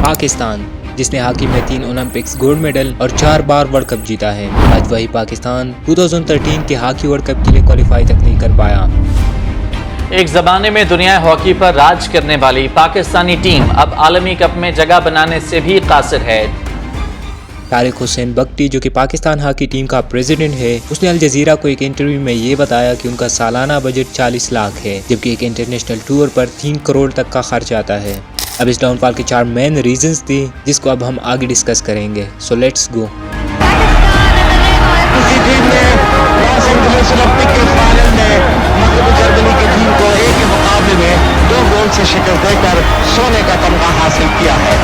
पाकिस्तान, जिसने हॉकी में 3 Olympics gold medal और 4 बार वर्ल्ड कप जीता है। आज वही पाकिस्तान 2013 के हॉकी वर्ल्ड कप के लिए क्वालिफाई तक नहीं कर पाया। एक ज़माने में दुनिया हॉकी पर राज करने वाली पाकिस्तानी टीम अब आलमी कप में जगह बनाने से भी कासिर है। तारिक हुसैन बख्ती, जो कि पाकिस्तान हॉकी टीम का प्रेसिडेंट है, उसने अल जजीरा को एक इंटरव्यू में ये बताया कि उनका सालाना बजट 40 लाख है, जबकि एक इंटरनेशनल टूर पर 3 करोड़ तक का खर्च आता है। अब इस डाउनफॉल के 4 मेन रीजंस थी, जिसको अब हम आगे डिस्कस करेंगे। So let's go. से शिकस्त देकर सोने का तमगा हासिल किया है।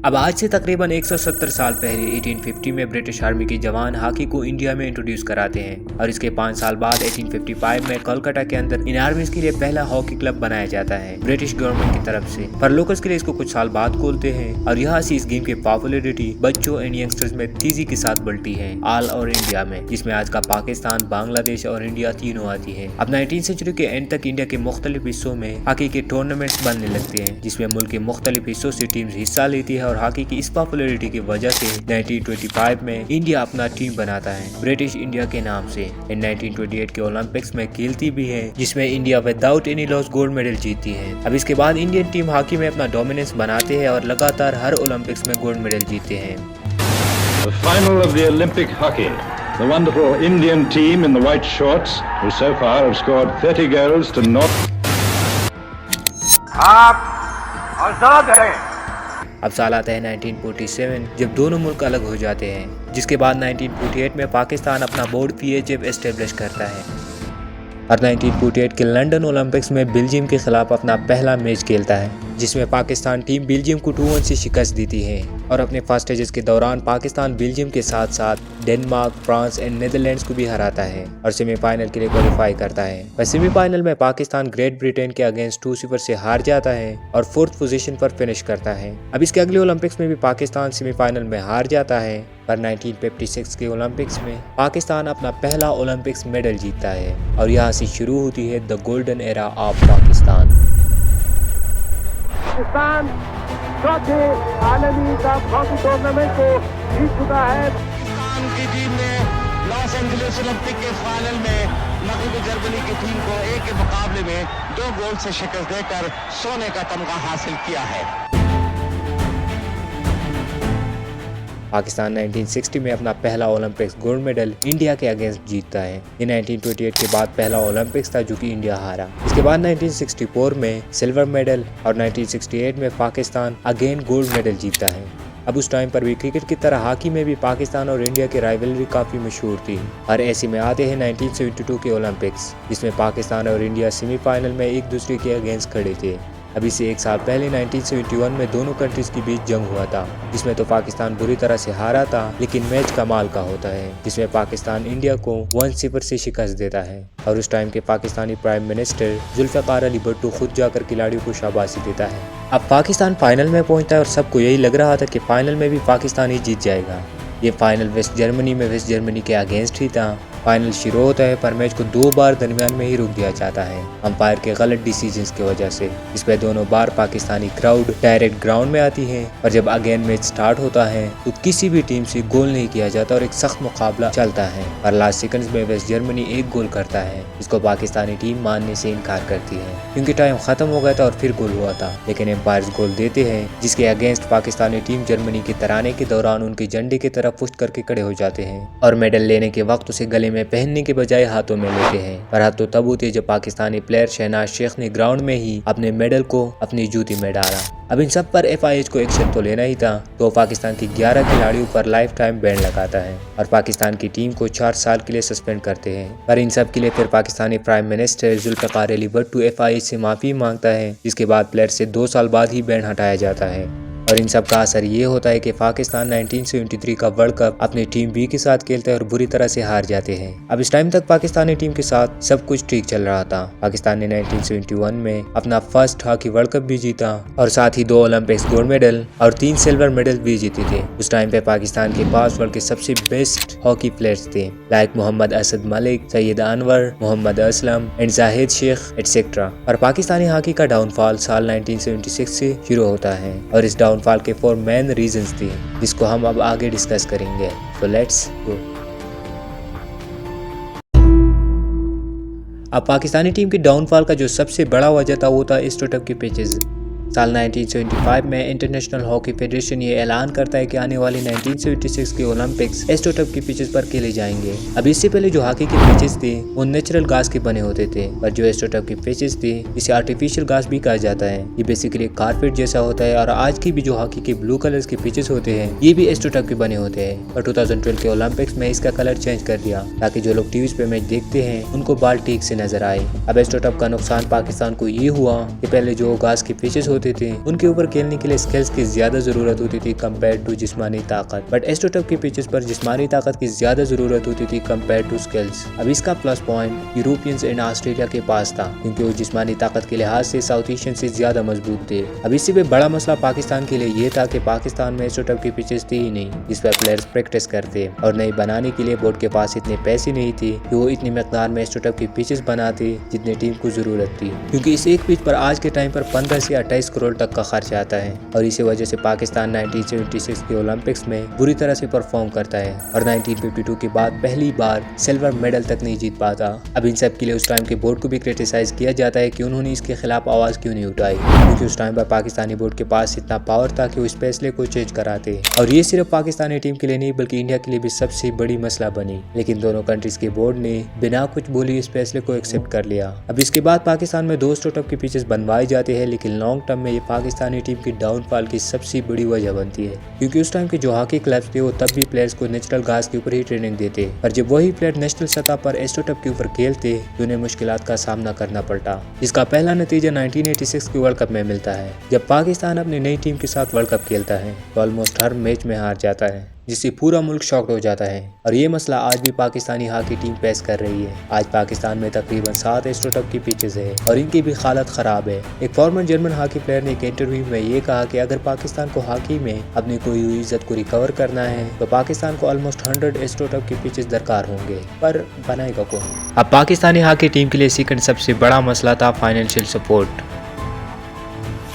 अब आज से तकरीबन 170 साल पहले 1850 में ब्रिटिश आर्मी के जवान हॉकी को इंडिया में इंट्रोड्यूस कराते हैं और इसके 5 साल बाद 1855 में कोलकाता के अंदर इन आर्मीज के लिए पहला हॉकी क्लब बनाया जाता है ब्रिटिश गवर्नमेंट की तरफ से। पर लोकल्स के लिए इसको कुछ साल बाद खोलते हैं और यहाँ से इस गेम की पॉपुलरिटी बच्चों एंड यंगस्टर्स में तेजी के साथ बढ़ती है ऑल ओवर इंडिया में, जिसमें आज का पाकिस्तान, बांग्लादेश और इंडिया तीनों आती है। अब 19वीं सेंचुरी के एंड तक इंडिया के मुख्तलिफ हिस्सों में हॉकी के टूर्नामेंट्स बनने लगते हैं, जिसमें मुल्क के मुख्तलिफ हिस्सों से टीम हिस्सा लेती है और हॉकी की इस पॉपुलरिटी की वजह से 1925 में इंडिया अपना टीम बनाता है ब्रिटिश इंडिया के नाम से। इन 1928 के ओलंपिक्स में खेलती भी है, जिसमें India without any loss gold medal जीतती है। अब इसके बाद इंडियन टीम हॉकी में अपना डोमिनेंस बनाते हैं और लगातार हर ओलंपिक्स में गोल्ड मेडल जीतते हैं। The final of the Olympic hockey. The wonderful Indian team in the white shorts, who so far have scored 30 goals to not. आप आजाद हैं। अब साल आता है 1947, जब दोनों मुल्क अलग हो जाते हैं, जिसके बाद 1948 में पाकिस्तान अपना बोर्ड PHF एस्टेब्लिश करता है और 1948 के लंदन ओलंपिक्स में बेल्जियम के खिलाफ अपना पहला मैच खेलता है, जिसमें पाकिस्तान टीम बेल्जियम को 2-1 से शिकस्त देती है। और अपने फर्स्ट स्टेजेस के दौरान पाकिस्तान बेल्जियम के साथ साथ डेनमार्क, फ्रांस एंड नीदरलैंड्स को भी हराता है और सेमीफाइनल के लिए क्वालिफाई करता है। पर सेमीफाइनल में पाकिस्तान ग्रेट ब्रिटेन के अगेंस्ट 2-0 से हार जाता है और 4th पोजीशन पर फिनिश करता है। अब इसके अगले ओलंपिक्स में भी पाकिस्तान सेमीफाइनल में हार जाता है, पर 1956 के ओलंपिक्स में पाकिस्तान अपना पहला ओलंपिक्स मेडल जीतता है और यहाँ से शुरू होती है the golden era of Pakistan. Pakistan चौथे आलमी कप हॉकी टूर्नामेंट को जीत चुका है। पाकिस्तान की टीम ने लॉस एंजलिस ओलंपिक के फाइनल में मगरबी जर्मनी की टीम को 1 के मुकाबले में 2 गोल से शिकस्त देकर सोने का तमगा हासिल किया है। पाकिस्तान 1960 में अपना पहला ओलंपिक्स गोल्ड मेडल इंडिया के अगेंस्ट जीतता है। ये 1928 के बाद पहला ओलंपिक्स था जो कि इंडिया हारा। इसके बाद 1964 में सिल्वर मेडल और 1968 में पाकिस्तान अगेन गोल्ड मेडल जीतता है। अब उस टाइम पर भी क्रिकेट की तरह हॉकी में भी पाकिस्तान और इंडिया की राइवलरी काफ़ी मशहूर थी और ऐसे में आते हैं 1972 के ओलंपिक्स, जिसमें पाकिस्तान और इंडिया सेमीफाइनल में एक दूसरे के अगेंस्ट खड़े थे। अभी से 1 साल पहले 1971 में दोनों कंट्रीज के बीच जंग हुआ था, जिसमें तो पाकिस्तान बुरी तरह से हारा था, लेकिन मैच कमाल का होता है, जिसमें पाकिस्तान इंडिया को 1-0 से शिकस्त देता है और उस टाइम के पाकिस्तानी प्राइम मिनिस्टर जुल्फ़िकार अली भुट्टो खुद जाकर खिलाड़ियों को शाबाशी देता है। अब पाकिस्तान फाइनल में पहुंचता है और सबको यही लग रहा था कि फाइनल में भी पाकिस्तान ही जीत जाएगा। ये फाइनल वेस्ट जर्मनी के अगेंस्ट ही था। फाइनल शुरू होता है पर मैच को 2 बार दरमियान में ही रोक दिया जाता है अंपायर के गलत डिसीजंस की वजह से। इस पर दोनों बार पाकिस्तानी क्राउड डायरेक्ट ग्राउंड में आती है और जब अगेन मैच स्टार्ट होता है तो किसी भी टीम से गोल नहीं किया जाता और एक सख्त मुकाबला चलता है और लास्ट सेकंड्स में वेस्ट जर्मनी 1 गोल करता है, जिसको पाकिस्तानी टीम मानने से इनकार करती है क्योंकि टाइम खत्म हो गया था और फिर गोल हुआ था। लेकिन एम्पायर्स गोल देते हैं, जिसके अगेंस्ट पाकिस्तानी टीम जर्मनी के तराने के दौरान उनके झंडे की तरफ पुश करके खड़े हो जाते हैं और मेडल लेने के वक्त उसे गले में पहनने के बजाय हाथों में लेते हैं। पर हाथ तो तब होती है जब पाकिस्तानी प्लेयर शहनाज शेख ने ग्राउंड में ही अपने मेडल को अपनी जूती में डाला। अब इन सब पर FIH को एक्शन तो लेना ही था, तो पाकिस्तान की 11 खिलाड़ियों पर लाइफ टाइम बैन लगाता है और पाकिस्तान की टीम को 4 साल के लिए सस्पेंड करते हैं। पर इन सब के लिए फिर Pakistani prime minister Zulfikar Ali Bhutto FIH से माफ़ी मांगता है, जिसके बाद प्लेयर से 2 साल बाद ही बैन हटाया जाता है और इन सब का असर ये होता है कि पाकिस्तान 1973 का वर्ल्ड कप अपनी टीम बी के साथ खेलते हैं और बुरी तरह से हार जाते हैं। अब इस टाइम तक पाकिस्तानी टीम के साथ सब कुछ ठीक चल रहा था। पाकिस्तान ने 1971 में अपना फर्स्ट हॉकी वर्ल्ड कप भी जीता और साथ ही 2 ओलंपिक्स गोल्ड मेडल और 3 सिल्वर मेडल भी जीते थे। उस टाइम पे पाकिस्तान के पास वर्ल्ड के सबसे बेस्ट हॉकी प्लेयर्स थे, like Mohammad Asad Malik, Syed Anwar, Mohammad Aslam and Zahid Sheikh etcetera. और पाकिस्तानी हॉकी का डाउनफॉल साल 1976 से शुरू होता है और इस डाउनफॉल के 4 मेन रीजंस थे जिसको हम अब आगे डिस्कस करेंगे। तो लेट्स गो। अब पाकिस्तानी टीम की डाउनफॉल का जो सबसे बड़ा वजह था वो था एस्ट्रोटर्फ के पिचेस। साल 1975 में इंटरनेशनल हॉकी फेडरेशन ये ऐलान करता है कि आने वाली 1976 के ओलंपिक्स एस्ट्रोटर्फ के पिचेस पर खेले जाएंगे। अब इससे पहले जो हॉकी के पिचेस थे वो नेचुरल घास के बने होते थे, पर जो एस्ट्रोटर्फ के पिचेस थे इसे आर्टिफिशियल घास भी कहा जाता है। ये बेसिकली कारपेट जैसा होता है और आज की भी जो हॉकी के ब्लू कलर के पिचेस होते हैं ये भी एस्ट्रोटर्फ के बने होते हैं। पर 2012 के ओलंपिक्स में इसका कलर चेंज कर दिया ताकि जो लोग टीवी पे मैच देखते हैं उनको बाल ठीक से नजर आए। अब एस्ट्रोटर्फ का नुकसान पाकिस्तान को ये हुआ कि पहले जो घास के पिचेस होते थे उनके ऊपर खेलने के लिए स्किल्स की ज्यादा जरूरत होती थी कंपेयर टू जिस्मानी ताकत, बट एस्ट्रोटर्फ के पिचेस पर जिस्मानी ताकत की ज्यादा जरूरत होती थी कंपेयर टू स्किल्स। अब इसका plus point Europeans and Australia के पास था क्योंकि वो जिस्मानी ताकत के लिहाज से साउथ एशियन से ज्यादा मजबूत थे। अब इससे भी बड़ा मसला पाकिस्तान के लिए ये था कि पाकिस्तान में एस्ट्रोटर्फ के पिचेस थे ही नहीं जिस पर प्लेयर्स प्रैक्टिस करते और नई बनाने के लिए बोर्ड के पास इतने पैसे नहीं थे कि वो इतनी मकदार में एस्ट्रोटर्फ के पिचेस बनाते जितनी टीम को जरूरत थी, क्योंकि इस एक पिच पर आज के टाइम पर 15 से 28 करोड़ तक का खर्च आता है और इसी वजह से पाकिस्तान 1976 के ओलंपिक्स में बुरी तरह से परफॉर्म करता है और 1952 के बाद पहली बार सिल्वर मेडल तक नहीं जीत पाता। अब इन सब के लिए उस टाइम के बोर्ड को भी क्रिटिसाइज किया जाता है कि उन्होंने इसके खिलाफ आवाज क्यों नहीं उठाई, क्योंकि उस टाइम पर पाकिस्तानी बोर्ड के पास इतना पावर था कि वो इस फैसले को चेंज कराते। और ये सिर्फ पाकिस्तानी टीम के लिए नहीं बल्कि इंडिया के लिए भी सबसे बड़ी मसला बनी, लेकिन दोनों कंट्रीज के बोर्ड ने बिना कुछ बोले इस फैसले को एक्सेप्ट कर लिया। अब इसके बाद पाकिस्तान में 2 एस्ट्रोटर्फ के पिचेस बनवाए जाते हैं, लेकिन लॉन्ग टर्म में ये पाकिस्तानी टीम की डाउनफॉल की सबसे बड़ी वजह बनती है, क्योंकि उस टाइम के जो हॉकी क्लब्स थे वो तब भी प्लेयर्स को नेचुरल घास के ऊपर ही ट्रेनिंग देते, पर जब वही प्लेयर नेशनल सतह पर एस्ट्रोटर्फ के ऊपर खेलते तो उन्हें मुश्किलात का सामना करना पड़ता। इसका पहला नतीजा 1986 के वर्ल्ड कप में मिलता है, जब पाकिस्तान अपनी नई टीम के साथ वर्ल्ड कप खेलता है तो ऑलमोस्ट हर मैच में हार जाता है, जिससे पूरा मुल्क शॉक्ड हो जाता है। और ये मसला आज भी पाकिस्तानी हॉकी टीम फेस कर रही है। आज पाकिस्तान में तकरीबन 7 एस्ट्रोटर्फ की पिचेस है और इनकी भी हालत खराब है। एक फॉर्मर जर्मन हॉकी प्लेयर ने एक इंटरव्यू में ये कहा कि अगर पाकिस्तान को हॉकी में अपनी कोई हुई इज्जत को रिकवर करना है तो पाकिस्तान को ऑलमोस्ट 100 एस्ट्रोटर्फ की पिचेस दरकार होंगे, पर बनाएगा कौन? अब पाकिस्तानी हॉकी टीम के लिए सेकंड सबसे बड़ा मसला था फाइनेंशियल सपोर्ट।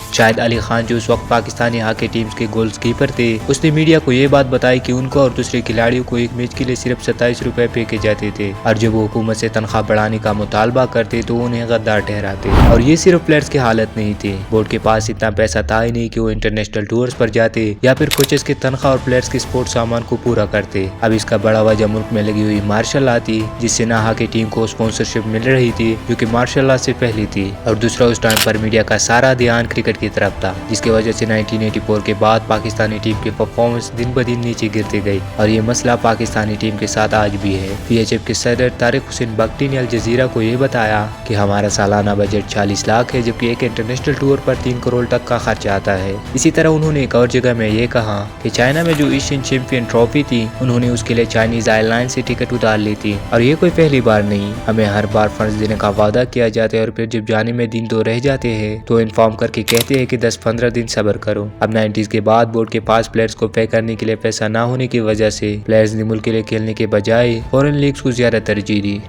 शाहिद अली खान जो उस वक्त पाकिस्तानी हॉकी टीम्स के गोलकीपर थे, उसने मीडिया को ये बात बताई कि उनको और दूसरे खिलाड़ियों को एक मैच के लिए सिर्फ 27 रुपए पे किए जाते थे और जब वो हुकूमत से तनख्वाह बढ़ाने का मुतालबा करते तो उन्हें गद्दार ठहराते। और ये सिर्फ प्लेयर्स की हालत नहीं थी, बोर्ड के पास इतना पैसा था ही नहीं कि वो इंटरनेशनल टूर्स पर जाते या फिर कोचेस की तनख्वाह और प्लेयर्स के स्पोर्ट्स सामान को पूरा करते। अब इसका बड़ा वजह मुल्क में लगी हुई मार्शल लॉ थी, जिससे ना हॉकी टीम को स्पॉन्सरशिप मिल रही थी जो कि मार्शल लॉ से पहले थी, और दूसरा उस टाइम पर मीडिया का सारा ध्यान क्रिकेट की तरफ था, जिसकी वजह से 1984 के बाद पाकिस्तानी टीम की परफॉर्मेंस दिन ब दिन नीचे गिरती गई। और ये मसला पाकिस्तानी टीम के साथ आज भी है। PHF के सदर तारिक हुसैन बख्ती ने अल जजीरा को ये बताया कि हमारा सालाना बजट 40 लाख है, जबकि एक इंटरनेशनल टूर पर 3 करोड़ तक का खर्चा आता है। इसी तरह उन्होंने एक और जगह में ये कहा कि चाइना में जो एशियन चैंपियन ट्रॉफी थी उन्होंने उसके लिए चाइनीज एयरलाइन से टिकट उतार ली थी, और ये कोई पहली बार नहीं। हमें हर बार फंड देने का वादा किया जाता है और फिर जब जाने में दिन 2 रह जाते हैं तो इन्फॉर्म करके कहते हैं कि 10-15 दिन सब्र करो। अब 90s के बाद बोर्ड के पास प्लेयर्स को पे करने के लिए पैसा ना होने की वजह से प्लेयर्स ने मुल्क के लिए खेलने के बजाय फॉरेन लीग्स को ज्यादा तरजीह दी।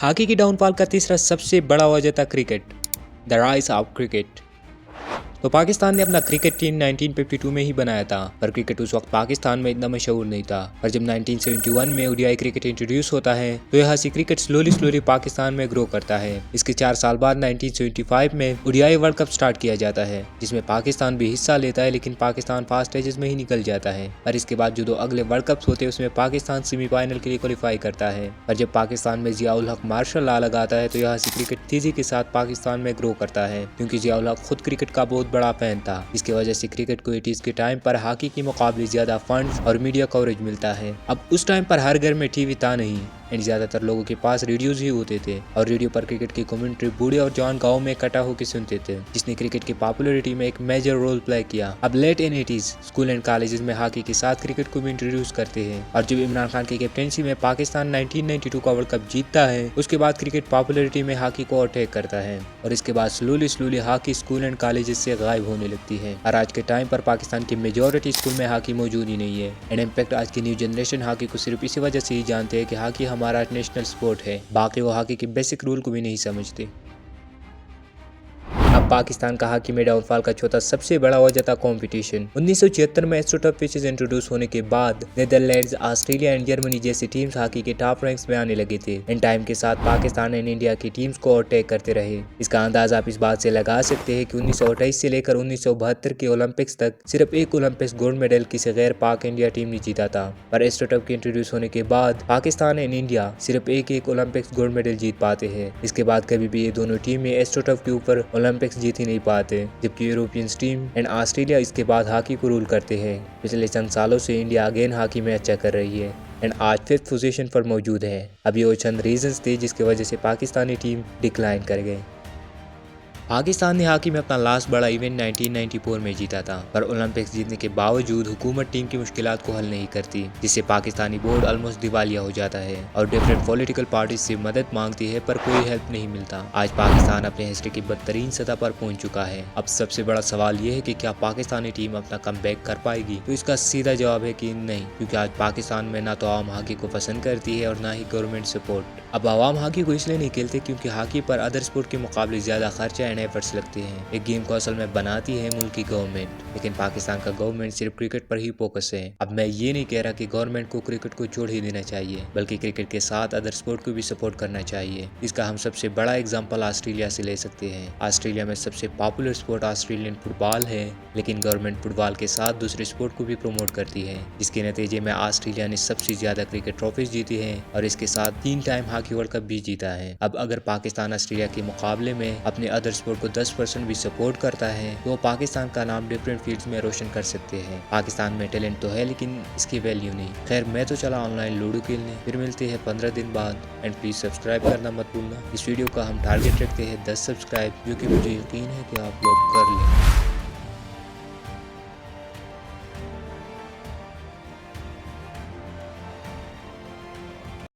हॉकी की डाउनफॉल का तीसरा सबसे बड़ा वजह था cricket, the rise of cricket. तो पाकिस्तान ने अपना क्रिकेट टीम 1952 में ही बनाया था, पर क्रिकेट उस वक्त पाकिस्तान में इतना मशहूर नहीं था। और जब 1971 में ODI क्रिकेट इंट्रोड्यूस होता है तो यहाँ से क्रिकेट स्लोली पाकिस्तान में ग्रो करता है। इसके 4 साल बाद 1975 में ODI वर्ल्ड कप स्टार्ट किया जाता है, जिसमें पाकिस्तान भी हिस्सा लेता है, लेकिन पाकिस्तान फर्स्ट स्टेजेस में ही निकल जाता है। और इसके बाद जो 2 अगले वर्ल्ड कप्स होते हैं उसमें पाकिस्तान सेमीफाइनल के लिए क्वालिफाई करता है। और जब पाकिस्तान में जियाउल हक मार्शल लॉ लगाता है तो यहाँ से क्रिकेट तेजी के साथ पाकिस्तान में ग्रो करता है, क्योंकि जियाउल हक खुद क्रिकेट का बहुत बड़ा फैन था। इसकी वजह से क्रिकेट को 80s के टाइम पर हॉकी के मुकाबले ज्यादा फंड्स और मीडिया कवरेज मिलता है। अब उस टाइम पर हर घर में टीवी था नहीं, एंड ज्यादातर लोगों के पास रेडियोज ही होते थे और रेडियो पर क्रिकेट की कमेंट्री बूढ़े और जवान गाँव में इकट्ठा होकर सुनते थे, जिसने क्रिकेट की पॉपुलैरिटी में एक मेजर रोल प्ले किया। अब late in 80s school and colleges में हॉकी के साथ क्रिकेट को भी इंट्रोड्यूस करते हैं और जब इमरान खान की कैप्टनसी में पाकिस्तान 1992 का वर्ल्ड कप जीतता है, उसके बाद क्रिकेट पॉपुलैरिटी में हॉकी को अटैक करता है और इसके बाद slowly hockey school and colleges से गायब होने लगती है और आज के टाइम पर पाकिस्तान की मेजॉरिटी स्कूल में हॉकी मौजूद ही नहीं है। एंड इम्पैक्ट आज की न्यू जनरेशन हॉकी को सिर्फ इसी वजह से ही जानते हैं कि हॉकी हमारा नेशनल स्पोर्ट है, बाकी वो हॉकी के बेसिक रूल को भी नहीं समझते। अब पाकिस्तान का हॉकी में डाउनफॉल का चौथा सबसे बड़ा वजह था कंपटीशन। 1976 में एस्ट्रोटर्फ पिचेस इंट्रोड्यूस होने के बाद नेदरलैंड्स, ऑस्ट्रेलिया एंड जर्मनी जैसी टीम्स हॉकी के टॉप रैंक्स में आने लगे थे। इन टाइम के साथ पाकिस्तान एंड इंडिया की टीम्स को अटैक करते रहे। इसका अंदाजा आप इस बात से लगा सकते हैं कि 1928 से लेकर 1972 के ओलंपिक्स तक सिर्फ एक ओलंपिक्स गोल्ड मेडल किसी गैर पाक इंडिया टीम ने जीता था, पर एस्ट्रोटर्फ के इंट्रोड्यूस होने के बाद पाकिस्तान एंड इंडिया सिर्फ एक ओलंपिक्स गोल्ड मेडल जीत पाते हैं। इसके बाद कभी भी ये दोनों टीमें एस्ट्रोटर्फ के ऊपर ओलंपिक्स जीत ही नहीं पाते, जबकि यूरोपियन टीम एंड ऑस्ट्रेलिया इसके बाद हॉकी को रूल करते हैं। पिछले चंद सालों से इंडिया अगेन हॉकी में अच्छा कर रही है एंड आज 5th पोजीशन पर मौजूद है। अब ये वो चंद रीजंस थे जिसकी वजह से पाकिस्तानी टीम डिक्लाइन कर गए। पाकिस्तान ने हॉकी में अपना लास्ट बड़ा इवेंट 1994 में जीता था, पर ओलंपिक्स जीतने के बावजूद हुकूमत टीम की मुश्किलात को हल नहीं करती, जिससे पाकिस्तानी बोर्ड ऑलमोस्ट दिवालिया हो जाता है और डिफरेंट पॉलिटिकल पार्टी से मदद मांगती है, पर कोई हेल्प नहीं मिलता। आज पाकिस्तान अपने हिस्ट्री की बदतरीन सतह पर पहुंच चुका है। अब सबसे बड़ा सवाल ये है कि क्या पाकिस्तानी टीम अपना कमबैक कर पाएगी? तो इसका सीधा जवाब है कि नहीं, क्योंकि आज पाकिस्तान में ना तो आवाम हॉकी को पसंद करती है और ना ही गवर्नमेंट सपोर्ट। अब आवाम हॉकी को इसलिए नहीं खेलते क्योंकि हॉकी पर अदर स्पोर्ट के मुकाबले ज्यादा खर्चा एंड एफर्ट्स लगते हैं। एक गेम को असल में बनाती है मुल्क की गवर्नमेंट, लेकिन पाकिस्तान का गवर्नमेंट सिर्फ क्रिकेट पर ही फोकस है। अब मैं ये नहीं कह रहा कि गवर्नमेंट को क्रिकेट को छोड़ ही देना चाहिए, बल्कि क्रिकेट के साथ अदर स्पोर्ट को भी सपोर्ट करना चाहिए। इसका हम सबसे बड़ा एग्जाम्पल ऑस्ट्रेलिया से ले सकते हैं। ऑस्ट्रेलिया में सबसे पॉपुलर स्पोर्ट ऑस्ट्रेलियन फुटबॉल है, लेकिन गवर्नमेंट फुटबॉल के साथ दूसरे स्पोर्ट को भी प्रमोट करती है, जिसके नतीजे में ऑस्ट्रेलिया ने सबसे ज्यादा क्रिकेट ट्रॉफीज जीती है और इसके साथ 3 टाइम हॉकी वर्ल्ड कप भी जीता है। अब अगर पाकिस्तान ऑस्ट्रेलिया के मुकाबले में अपने अदर स्पोर्ट को 10% भी सपोर्ट करता है तो पाकिस्तान का नाम डिफरेंट फील्ड्स में रोशन कर सकते हैं। पाकिस्तान में टैलेंट तो है, लेकिन इसकी वैल्यू नहीं। खैर, मैं तो चला ऑनलाइन लूडो खेलने, फिर मिलते हैं 15 दिन बाद। एंड प्लीज सब्सक्राइब करना मत भूलना। इस वीडियो का हम टारगेट रखते हैं 10 सब्सक्राइब, जो कि मुझे यकीन है कि आप लोग कर लें।